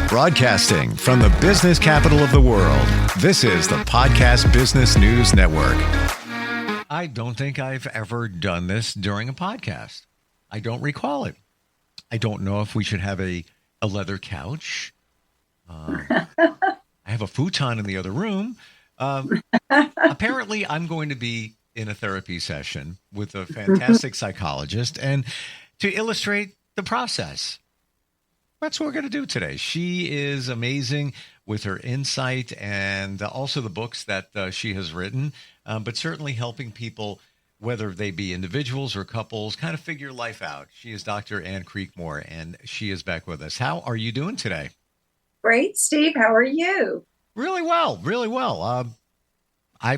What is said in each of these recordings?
Broadcasting from the business capital of the world, this is the Podcast Business News Network. I don't think I've ever done this during a podcast. I don't recall it. I don't know if we should have a leather couch. I have a futon in the other room. Apparently, I'm going to be in a therapy session with a fantastic psychologist and to illustrate the process. That's what we're going to do today. She is amazing with her insight and also the books that she has written, but certainly helping people, whether they be individuals or couples, kind of figure life out. She is Dr. Ann Creekmore, and she is back with us. How are you doing today? Great, Steve. How are you? Really well, really well.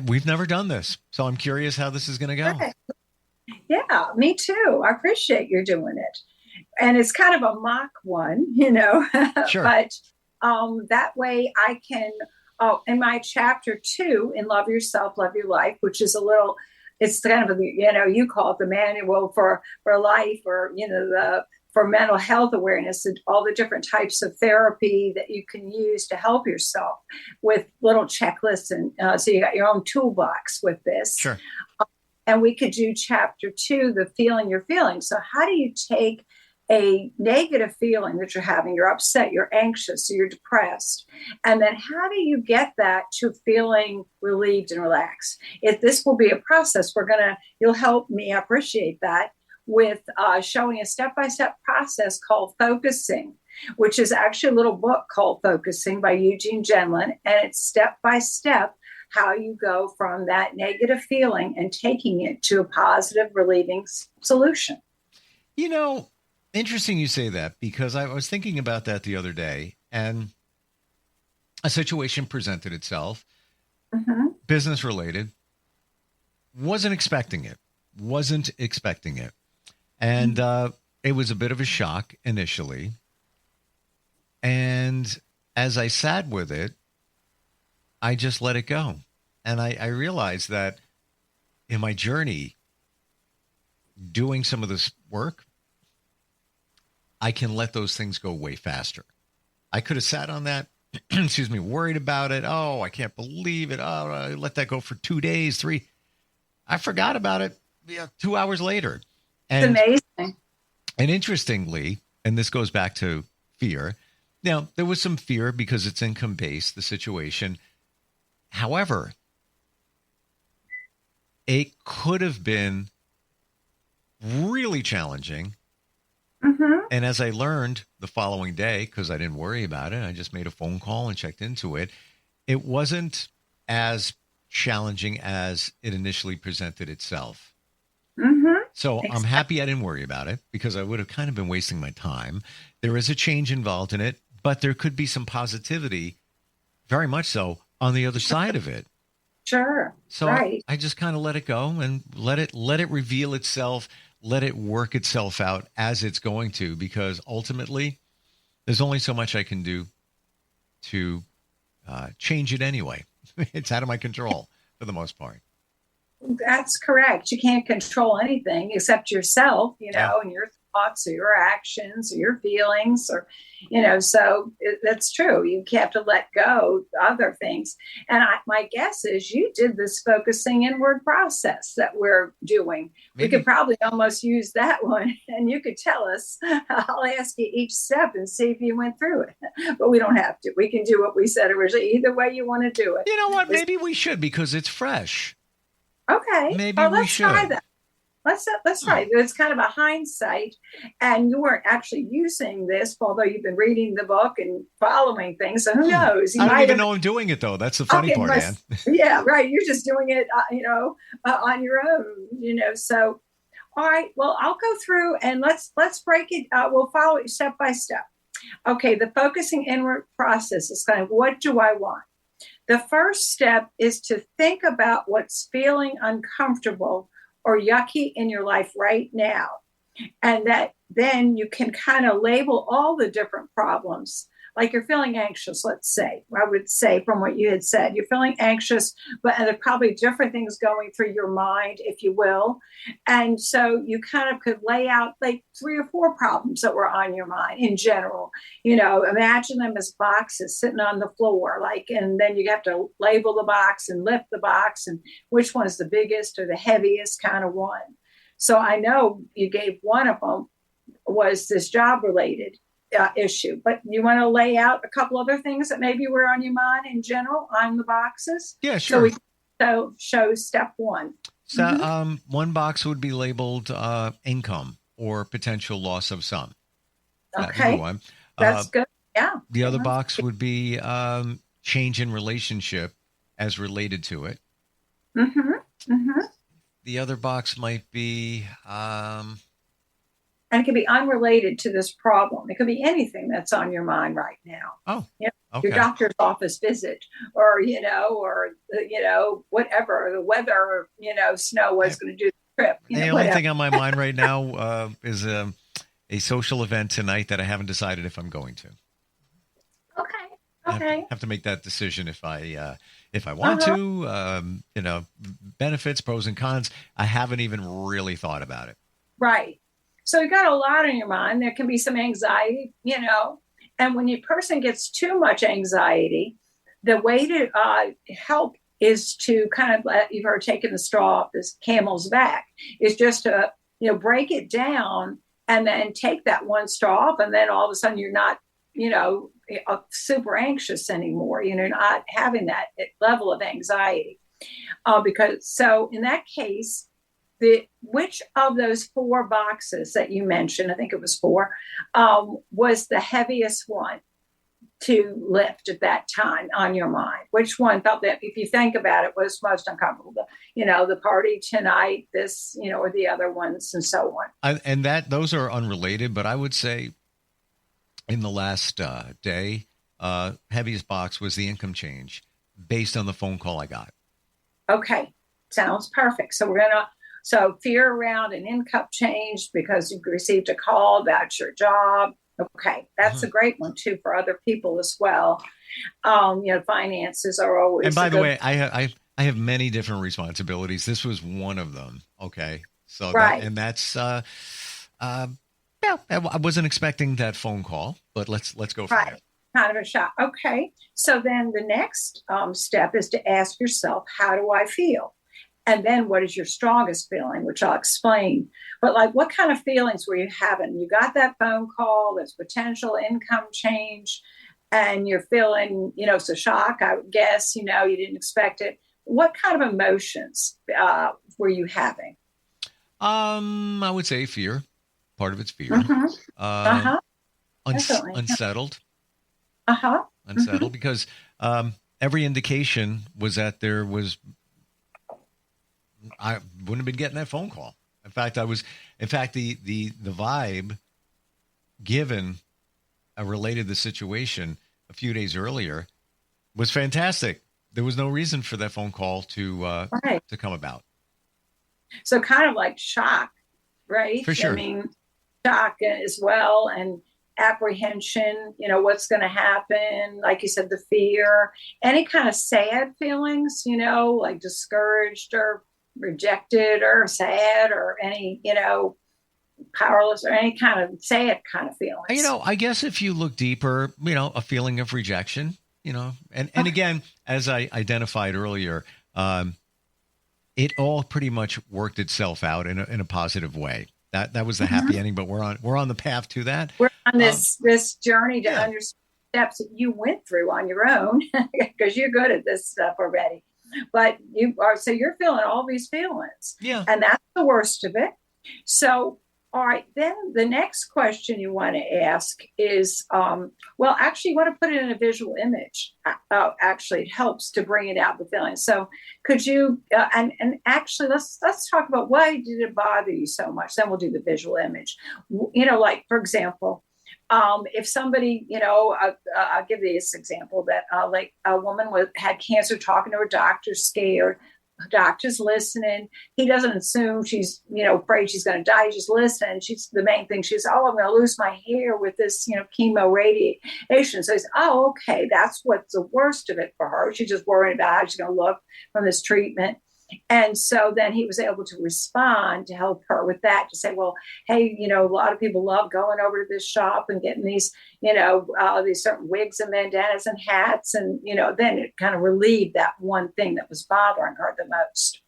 We've never done this, so I'm curious how this is going to go. Okay. Yeah, me too. I appreciate you doing it. And it's kind of a mock one, Sure. But that way I can, in my chapter 2 in Love Yourself, Love Your Life, which is it's kind of, you call it the manual for life, or, for mental health awareness and all the different types of therapy that you can use to help yourself with little checklists. And so you got your own toolbox with this. Sure. And we could do chapter 2, the feeling you're feeling. So how do you take a negative feeling that you're having? You're upset, you're anxious, you're depressed. And then how do you get that to feeling relieved and relaxed? This will be a process. You'll help me appreciate that with showing a step-by-step process called Focusing, which is actually a little book called Focusing by Eugene Genlin. And it's step-by-step how you go from that negative feeling and taking it to a positive, relieving solution. Interesting you say that, because I was thinking about that the other day, and a situation presented itself, business related, wasn't expecting it. And it was a bit of a shock initially. And as I sat with it, I just let it go. And I realized that in my journey, doing some of this work, I can let those things go way faster. I could have sat on that, worried about it. Oh, I can't believe it. Oh, I let that go for 2 days, 3. I forgot about it 2 hours later. And, it's amazing. And interestingly, and this goes back to fear. Now, there was some fear because it's income-based, the situation. However, it could have been really challenging. And as I learned the following day, because I didn't worry about it, I just made a phone call and checked into it. It wasn't as challenging as it initially presented itself. So exactly. I'm happy I didn't worry about it, because I would have kind of been wasting my time. There is a change involved in it, but there could be some positivity, very much so, on the other side of it. Sure. So right. I just kind of let it go and let it reveal itself. Let it work itself out as it's going to, because ultimately there's only so much I can do to change it anyway. It's out of my control for the most part. That's correct. You can't control anything except yourself, and your thoughts or your actions or your feelings, or, so that's true. You have to let go of other things. And my guess is you did this focusing inward process that we're doing. Maybe. We could probably almost use that one, and you could tell us. I'll ask you each step and see if you went through it, but we don't have to. We can do what we said originally. Either way you want to do it. You know what? Maybe we should, because it's fresh. Okay. Maybe we should. Try that. Let's try it. It's kind of a hindsight, and you weren't actually using this, although you've been reading the book and following things. So who knows? I don't even know I'm doing it, though. That's the funny part, Ann. Yeah, right. You're just doing it, on your own. So, all right. Well, I'll go through and let's break it. We'll follow it step by step. Okay. The focusing inward process is kind of, what do I want? The first step is to think about what's feeling uncomfortable or yucky in your life right now. And that then you can kind of label all the different problems like you're feeling anxious, let's say, I would say from what you had said, you're feeling anxious, but and there are probably different things going through your mind, if you will. And so you kind of could lay out like 3 or 4 problems that were on your mind in general. Imagine them as boxes sitting on the floor, like, and then you have to label the box and lift the box and which one's the biggest or the heaviest kind of one. So I know you gave one of them was this job related issue, but you want to lay out a couple other things that maybe were on your mind in general on the boxes. Yeah, sure. So we show step one. So one box would be labeled income or potential loss of some. Okay. One. That's good. Yeah. The other box would be change in relationship as related to it. The other box might be and it could be unrelated to this problem. It could be anything that's on your mind right now. Oh, okay. Your doctor's office visit, or whatever, the weather, or snow was going to do the trip. The only thing on my mind right now is a social event tonight that I haven't decided if I'm going to. Okay. I have to make that decision if I want to. Benefits, pros and cons. I haven't even really thought about it. Right. So you got a lot on your mind. There can be some anxiety, and when your person gets too much anxiety, the way to help is to kind of, you've heard taking the straw off this camel's back, is just to, break it down and then take that one straw off. And then all of a sudden you're not, super anxious anymore. You're not having that level of anxiety. So in that case, which of those 4 boxes that you mentioned, I think it was 4, was the heaviest one to lift at that time on your mind? Which one felt that, if you think about it, was most uncomfortable? The party tonight, this, or the other ones, and so on. And those are unrelated, but I would say in the last day, heaviest box was the income change based on the phone call I got. Okay. Sounds perfect. So fear around an income change because you've received a call about your job. Okay. That's a great one too for other people as well. Finances are always. And by the way, I have many different responsibilities. This was one of them. Okay. So right. That's I wasn't expecting that phone call, but let's go from there. Kind of a shock. Okay. So then the next step is to ask yourself, how do I feel? And then what is your strongest feeling, which I'll explain. But like, what kind of feelings were you having? You got that phone call, there's potential income change, and you're feeling, so shock, I would guess, you didn't expect it. What kind of emotions were you having? I would say fear. Part of it's fear. Unsettled. Unsettled because every indication was that there was, I wouldn't have been getting that phone call. In fact, the vibe given related to the situation a few days earlier was fantastic. There was no reason for that phone call to come about. So kind of like shock, right? For sure. I mean, shock as well, and apprehension, what's going to happen. Like you said, the fear, any kind of sad feelings, like discouraged or rejected or sad or any, powerless or any kind of sad kind of feelings. I guess if you look deeper, a feeling of rejection, and again, as I identified earlier, it all pretty much worked itself out in a positive way. That was the happy ending, but we're on the path to that. We're on this journey to understand steps that you went through on your own because you're good at this stuff already. But you're feeling all these feelings. Yeah. And that's the worst of it. So, all right, then the next question you want to ask is, actually you want to put it in a visual image. Actually, it helps to bring it out, the feeling. So could you, and actually let's talk about why did it bother you so much? Then we'll do the visual image. Like, for example, if somebody, I'll give this example that like a woman had cancer, talking to her doctor, scared, doctor's listening. He doesn't assume she's, afraid she's going to die. He's just listening. She's the main thing. She's, oh, I'm going to lose my hair with this, chemo radiation. So he's, oh, okay, that's what's the worst of it for her. She's just worried about how she's going to look from this treatment. And so then he was able to respond to help her with that, to say, well, hey, a lot of people love going over to this shop and getting these, these certain wigs and bandanas and hats. And, then it kind of relieved that one thing that was bothering her the most.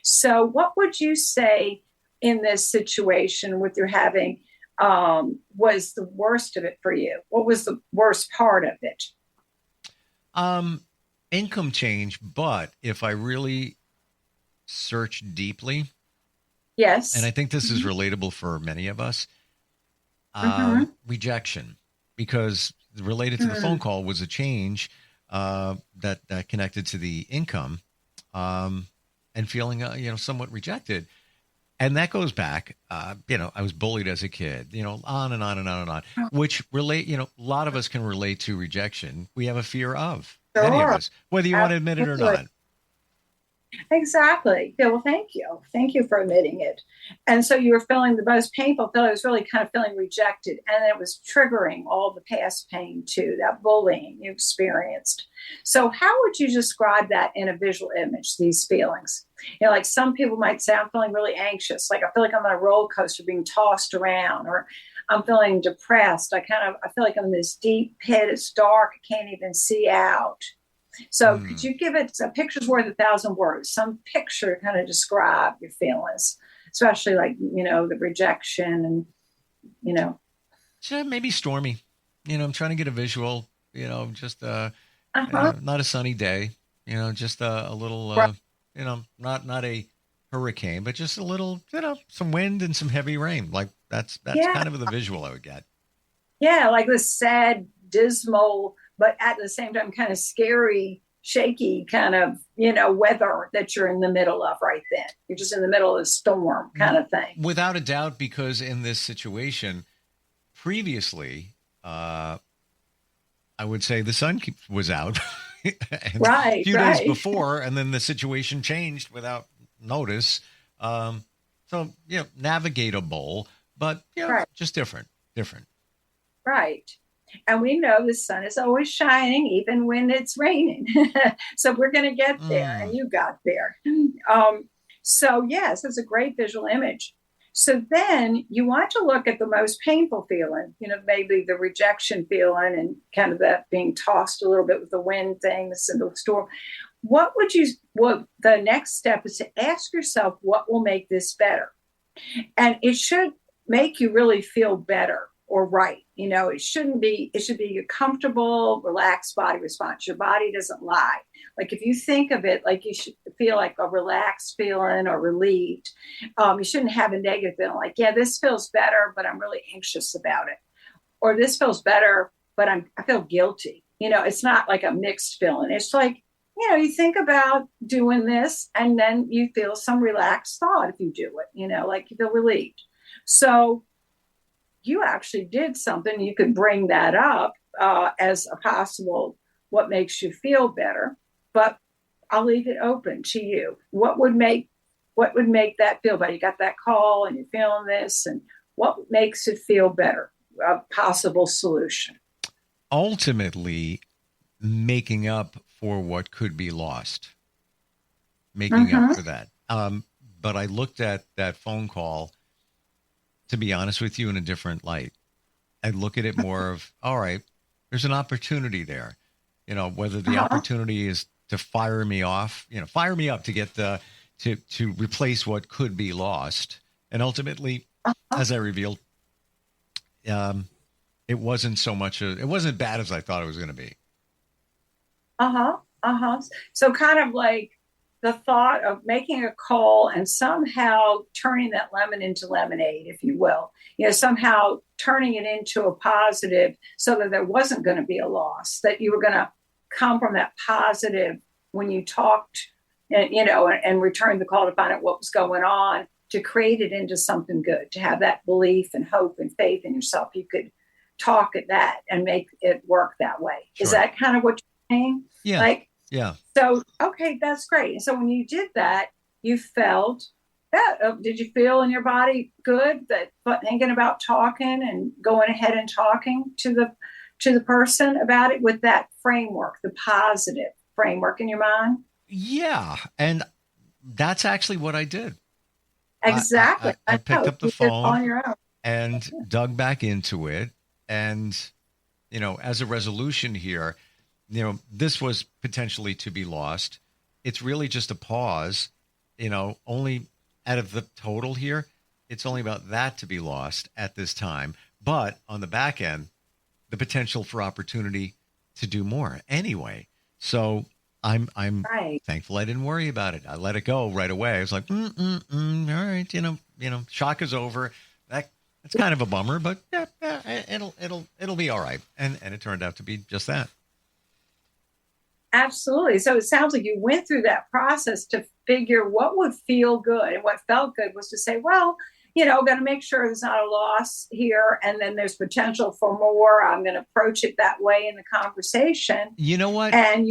So what would you say in this situation with your having was the worst of it for you? What was the worst part of it? Income change, but if I really search deeply. Yes. And I think this is relatable for many of us. Rejection, because related to the phone call was a change that connected to the income and feeling, somewhat rejected. And that goes back, I was bullied as a kid, on and on and on and on, which a lot of us can relate to rejection. We have a fear of, many of us, whether you want to admit it or not. Exactly. Yeah, well, thank you. Thank you for admitting it. And so you were feeling the most painful feeling. It was really kind of feeling rejected. And it was triggering all the past pain too, that bullying you experienced. So how would you describe that in a visual image, these feelings? Like some people might say, I'm feeling really anxious. Like I feel like I'm on a roller coaster being tossed around, or I'm feeling depressed. I feel like I'm in this deep pit. It's dark. I can't even see out. So could you give it a picture's worth 1,000 words, some picture to kind of describe your feelings, especially like, the rejection and, So maybe stormy, I'm trying to get a visual, just not a sunny day, just a little, not a hurricane, but just a little, some wind and some heavy rain. Like that's kind of the visual I would get. Yeah. Like this sad, dismal, but at the same time, kind of scary, shaky kind of, weather that you're in the middle of right then. You're just in the middle of a storm kind of thing. Without a doubt, because in this situation, previously, I would say the sun was out right, a few days before, and then the situation changed without notice. So, navigatable, but, just different. Right. And we know the sun is always shining, even when it's raining. So we're going to get there, and you got there. So yes, it's a great visual image. So then you want to look at the most painful feeling, maybe the rejection feeling and kind of that being tossed a little bit with the wind things and the storm. The next step is to ask yourself, what will make this better? And it should make you really feel better. Or right. It should be a comfortable, relaxed body response. Your body doesn't lie. Like if you think of it, like you should feel like a relaxed feeling or relieved. You shouldn't have a negative feeling like, yeah, this feels better, but I'm really anxious about it. Or this feels better, but I feel guilty. It's not like a mixed feeling. It's like, you think about doing this and then you feel some relaxed thought if you do it, like you feel relieved. So you actually did something, you could bring that up as a possible what makes you feel better, but I'll leave it open to you. What would make that feel better? You got that call and you're feeling this, and what makes it feel better? A possible solution. Ultimately, making up for what could be lost. Making up for that. But I looked at that phone call, to be honest with you, in a different light. I look at it more of, all right, there's an opportunity there. Whether the opportunity is to fire me up to get to replace what could be lost. And ultimately, as I revealed, it wasn't it wasn't bad as I thought it was going to be. So kind of like the thought of making a call and somehow turning that lemon into lemonade, if you will, somehow turning it into a positive so that there wasn't going to be a loss, that you were going to come from that positive when you talked, and returned the call to find out what was going on, to create it into something good, to have that belief and hope and faith in yourself. You could talk at that and make it work that way. Sure. Is that kind of what you're saying? Yeah. Yeah. So, okay, that's great. So when you did that, you felt that. Did you feel in your body good that thinking about talking and going ahead and talking to the person about it with that framework, the positive framework in your mind? Yeah. And that's actually what I did. Exactly. I I picked know up the you did it phone on your own. and dug back into it. And, as a resolution here, this was potentially to be lost. It's really just a pause, only out of the total here, it's only about that to be lost at this time. But on the back end, the potential for opportunity to do more anyway. So I'm Right. thankful I didn't worry about it. I let it go right away. I was like, all right, shock is over. That's kind of a bummer, but yeah, it'll be all right. And it turned out to be just that. Absolutely. So it sounds like you went through that process to figure what would feel good. And what felt good was to say, well, got to make sure there's not a loss here. And then there's potential for more. I'm going to approach it that way in the conversation. You know what? And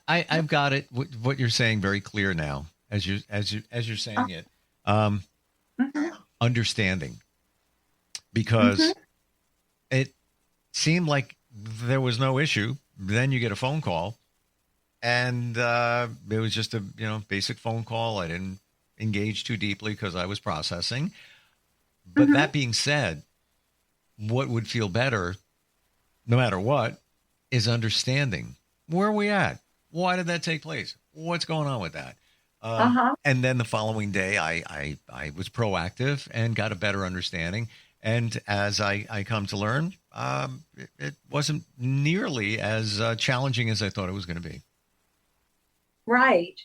I've got it. What you're saying very clear now, as you're saying it. Mhm. Understanding, because Mhm. it seemed like there was no issue. Then you get a phone call, and it was just a basic phone call. I didn't engage too deeply because I was processing. But Mhm. that being said, what would feel better, no matter what, is understanding where are we at. Why did that take place? What's going on with that? Uh-huh. And then the following day, I was proactive and got a better understanding. And as I come to learn, it wasn't nearly as challenging as I thought it was going to be. Right.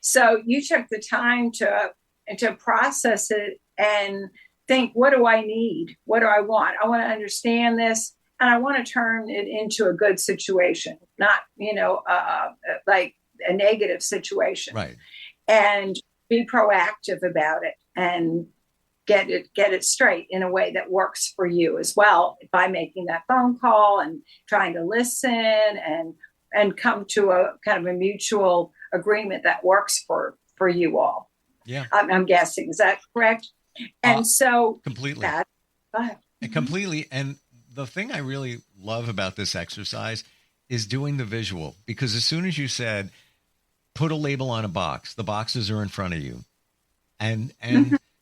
So you took the time to process it and think, what do I need? What do I want? I want to understand this, and I want to turn it into a good situation, not like a negative situation, Right. and be proactive about it and get it straight in a way that works for you as well, by making that phone call and trying to listen and come to a kind of a mutual agreement that works for you all. Yeah. I'm guessing, is that correct? Uh, And so completely. that go ahead. Completely. And the thing I really love about this exercise is doing the visual, because as soon as you said, put a label on a box, the boxes are in front of you. And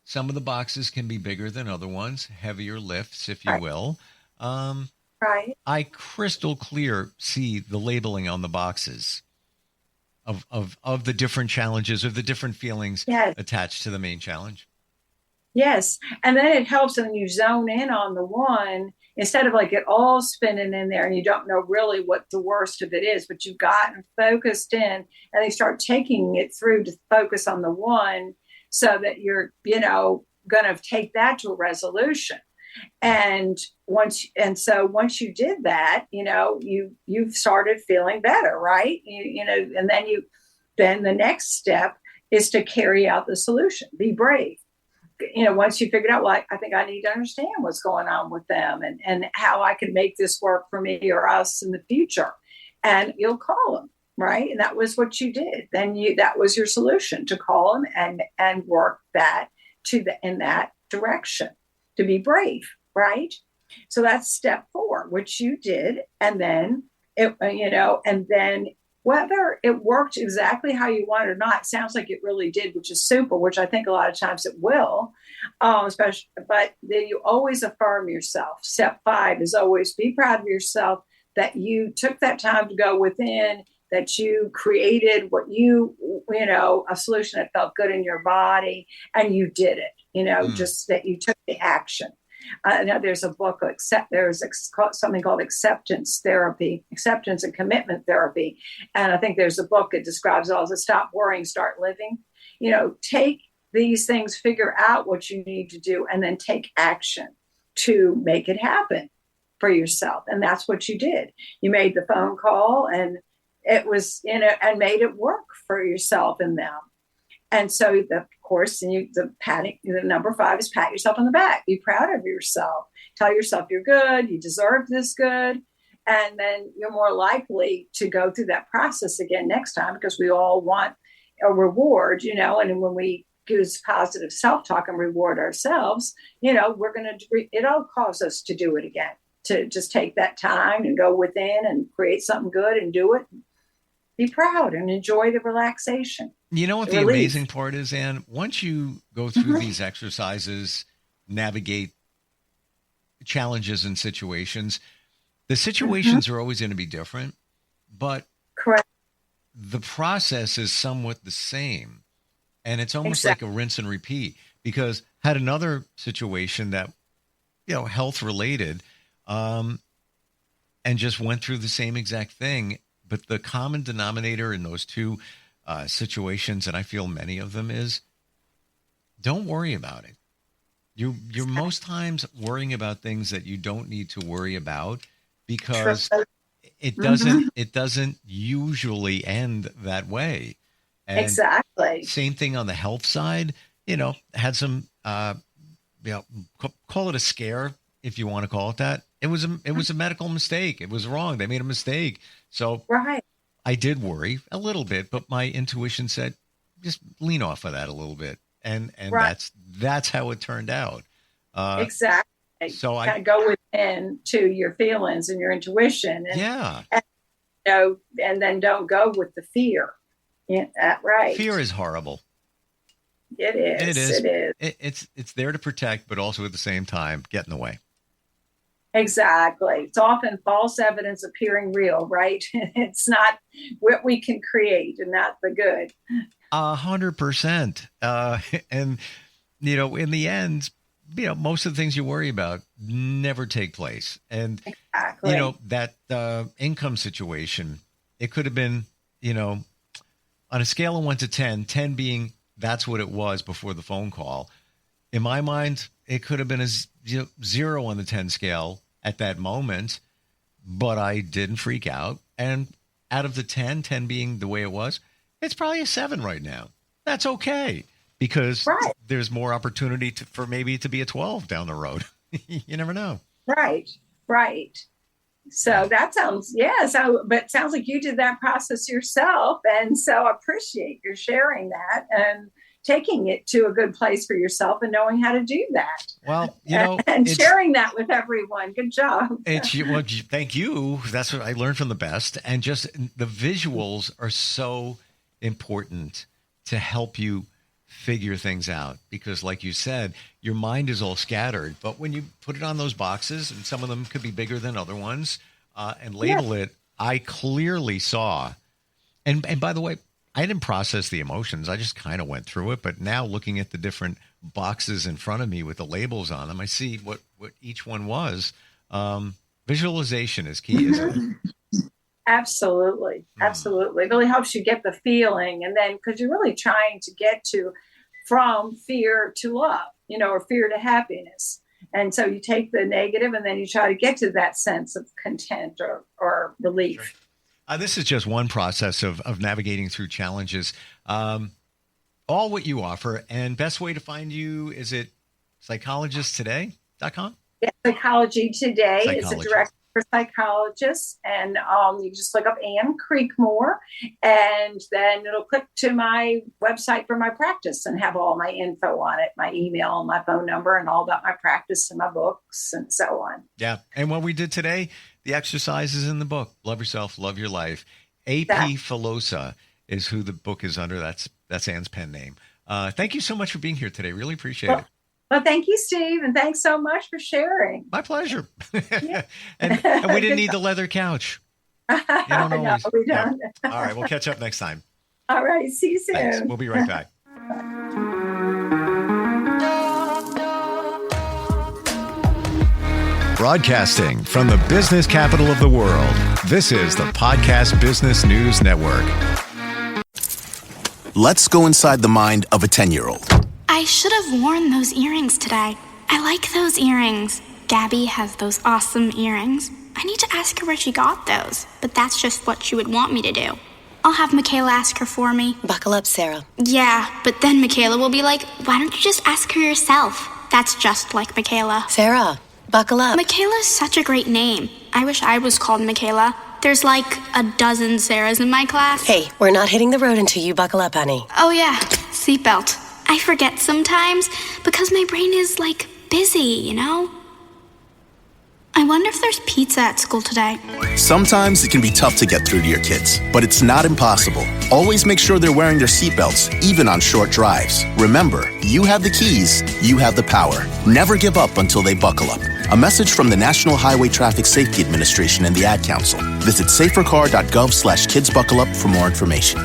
some of the boxes can be bigger than other ones, heavier lifts, if you Right. will. Um, Right. I crystal clear see the labeling on the boxes of the different challenges or the different feelings Yes. attached to the main challenge. Yes. And then it helps when you zone in on the one instead of like it all spinning in there and you don't know really what the worst of it is, but you've gotten focused in and they start taking it through to focus on the one so that you're, going to take that to a resolution. And once you did that, you've started feeling better, right? And then the next step is to carry out the solution, be brave. Once you figured out, well, I think I need to understand what's going on with them and how I can make this work for me or us in the future. And you'll call them, right? And that was what you did. That was your solution, to call them and work that in that direction, to be brave, right? So that's step 4, which you did. And then whether it worked exactly how you wanted or not, it sounds like it really did, which is super, which I think a lot of times it will, especially, but then you always affirm yourself. Step 5 is always be proud of yourself that you took that time to go within, that you created a solution that felt good in your body, and you did it, just that you took the action. Now there's a book, something called acceptance therapy, acceptance and commitment therapy. And I think there's a book that describes it as stop worrying, start living. Take these things, figure out what you need to do, and then take action to make it happen for yourself. And that's what you did. You made the phone call and it was, and made it work for yourself and them. And so, of course, the number 5 is pat yourself on the back. Be proud of yourself. Tell yourself you're good. You deserve this good. And then you're more likely to go through that process again next time, because we all want a reward, and when we use positive self-talk and reward ourselves, we're going to, it'll cause us to do it again, to just take that time and go within and create something good and do it. Be proud and enjoy the relaxation. You know what the amazing part is, Ann? Once you go through these exercises, navigate challenges and situations, the situations are always going to be different, but correct, the process is somewhat the same. And it's almost like a rinse and repeat, because had another situation that, health related, and just went through the same exact thing. But the common denominator in those two situations, and I feel many of them, is don't worry about it. You're most times worrying about things that you don't need to worry about, because it doesn't usually end that way. And exactly. Same thing on the health side. Had some call it a scare if you want to call it that. It was a medical mistake. It was wrong. They made a mistake. So I did worry a little bit, but my intuition said just lean off of that a little bit, and that's how it turned out. Exactly. So I go within to your feelings and your intuition, and then don't go with the fear. Yeah, right. Fear is horrible. It is. It's there to protect, but also at the same time get in the way. Exactly. It's often false evidence appearing real, right? It's not what we can create, and not the good. 100%. And in the end, most of the things you worry about never take place. And that income situation, it could have been, on a scale of 1 to 10, 10 being that's what it was before the phone call. In my mind, it could have been a 0 on the 10 scale at that moment, but I didn't freak out. And out of the 10 being the way it was, it's probably a 7 right now. That's okay, because there's more opportunity for maybe to be a 12 down the road. You never know. Right. So that sounds, but it sounds like you did that process yourself. And so I appreciate your sharing that and taking it to a good place for yourself and knowing how to do that. Well, and sharing that with everyone. Good job. Thank you. That's what I learned from the best. And just the visuals are so important to help you figure things out, because like you said, your mind is all scattered, but when you put it on those boxes, and some of them could be bigger than other ones, and label it, I clearly saw, and by the way, I didn't process the emotions. I just kind of went through it, but now looking at the different boxes in front of me with the labels on them, I see what each one was. Visualization is key, isn't it? Absolutely. It really helps you get the feeling, and then because you're really trying to get from fear to love, or fear to happiness. And so you take the negative and then you try to get to that sense of content or relief. Right. This is just one process of navigating through challenges. All what you offer, and best way to find you, is it psychologisttoday.com? Yeah, Psychology Today is a directory for psychologists, and you just look up Ann Creekmore, and then it'll click to my website for my practice and have all my info on it, my email and my phone number, and all about my practice and my books and so on. Yeah, and what we did today, the exercises in the book, Love Yourself, Love Your Life. A.P. Filosa is who the book is under. That's Ann's pen name. Thank you so much for being here today. Really appreciate it. Well, thank you, Steve, and thanks so much for sharing. My pleasure. and we didn't need the leather couch. You don't always. No, we don't. Yeah. All right, we'll catch up next time. All right, see you soon. Thanks. We'll be right back. Broadcasting from the business capital of the world, this is the Podcast Business News Network. Let's go inside the mind of a 10-year-old. I should have worn those earrings today. I like those earrings. Gabby has those awesome earrings. I need to ask her where she got those, but that's just what she would want me to do. I'll have Michaela ask her for me. Buckle up, Sarah. Yeah, but then Michaela will be like, why don't you just ask her yourself? That's just like Michaela. Sarah, Buckle up. Michaela's such a great name. I wish I was called Michaela. There's like a dozen Sarahs in my class. Hey, we're not hitting the road until you buckle up, honey. Oh yeah, seatbelt. I forget sometimes because my brain is like busy, you know? I wonder if there's pizza at school today. Sometimes it can be tough to get through to your kids, but it's not impossible. Always make sure they're wearing their seatbelts, even on short drives. Remember, you have the keys, you have the power. Never give up until they buckle up. A message from the National Highway Traffic Safety Administration and the Ad Council. Visit safercar.gov/kidsbuckleup for more information.